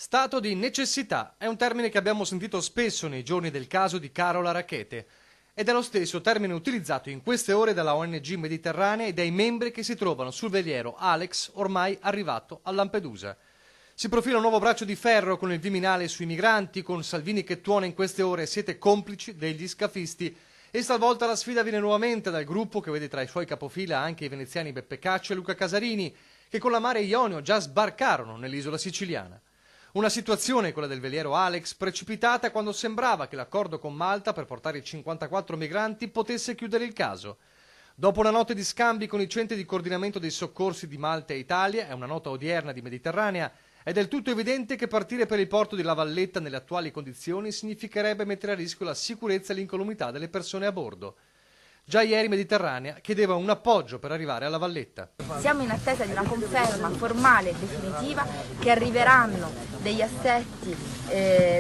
Stato di necessità è un termine che abbiamo sentito spesso nei giorni del caso di Carola Rackete ed è lo stesso termine utilizzato in queste ore dalla ONG Mediterranea e dai membri che si trovano sul veliero Alex, ormai arrivato a Lampedusa. Si profila un nuovo braccio di ferro con il Viminale sui migranti, con Salvini che tuona in queste ore siete complici degli scafisti e stavolta la sfida viene nuovamente dal gruppo che vede tra i suoi capofila anche i veneziani Beppe Caccio e Luca Casarini, che con la Mare Ionio già sbarcarono nell'isola siciliana. Una situazione, quella del veliero Alex, precipitata quando sembrava che l'accordo con Malta per portare i 54 migranti potesse chiudere il caso. Dopo una notte di scambi con i centri di coordinamento dei soccorsi di Malta e Italia e una nota odierna di Mediterranea, è del tutto evidente che partire per il porto di La Valletta nelle attuali condizioni significherebbe mettere a rischio la sicurezza e l'incolumità delle persone a bordo. Già ieri Mediterranea chiedeva un appoggio per arrivare alla Valletta. Siamo in attesa di una conferma formale e definitiva che arriveranno degli assetti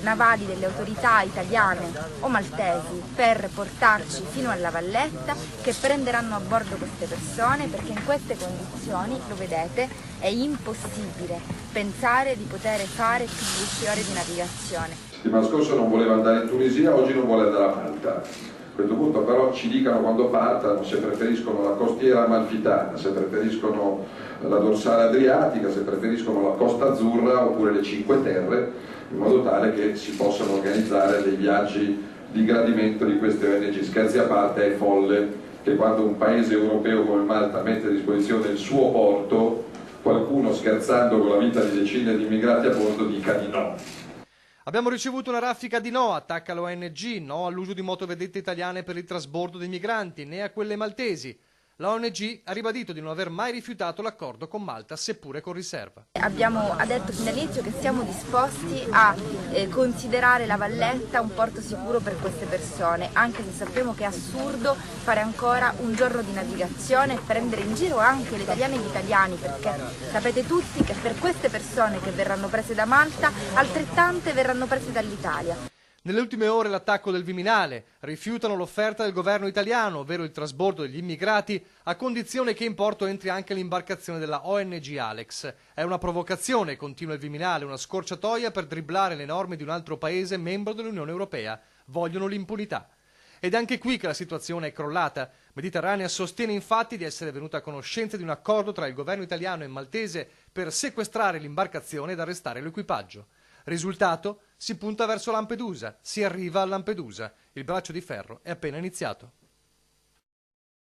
navali delle autorità italiane o maltesi per portarci fino alla Valletta, che prenderanno a bordo queste persone, perché in queste condizioni, lo vedete, è impossibile pensare di poter fare più di 10 ore di navigazione. La settimana scorsa non voleva andare in Tunisia, oggi non vuole andare a Malta. A questo punto però ci dicano quando partano se preferiscono la costiera amalfitana, se preferiscono la dorsale adriatica, se preferiscono la Costa Azzurra oppure le Cinque Terre, in modo tale che si possano organizzare dei viaggi di gradimento di queste ONG. Scherzi a parte, è folle che quando un paese europeo come Malta mette a disposizione il suo porto, qualcuno scherzando con la vita di decine di immigrati a bordo dica di no. Abbiamo ricevuto una raffica di no, attacca l'ONG, no all'uso di motovedette italiane per il trasbordo dei migranti, né a quelle maltesi. La ONG ha ribadito di non aver mai rifiutato l'accordo con Malta, seppure con riserva. Ha detto fin dall'inizio che siamo disposti a considerare la Valletta un porto sicuro per queste persone, anche se sappiamo che è assurdo fare ancora un giorno di navigazione e prendere in giro anche le italiane e gli italiani, perché sapete tutti che per queste persone che verranno prese da Malta, altrettante verranno prese dall'Italia. Nelle ultime ore l'attacco del Viminale, rifiutano l'offerta del governo italiano, ovvero il trasbordo degli immigrati, a condizione che in porto entri anche l'imbarcazione della ONG Alex. È una provocazione, continua il Viminale, una scorciatoia per dribblare le norme di un altro paese membro dell'Unione Europea. Vogliono l'impunità. Ed è anche qui che la situazione è crollata. Mediterranea sostiene infatti di essere venuta a conoscenza di un accordo tra il governo italiano e maltese per sequestrare l'imbarcazione ed arrestare l'equipaggio. Risultato? Si punta verso Lampedusa, si arriva a Lampedusa. Il braccio di ferro è appena iniziato.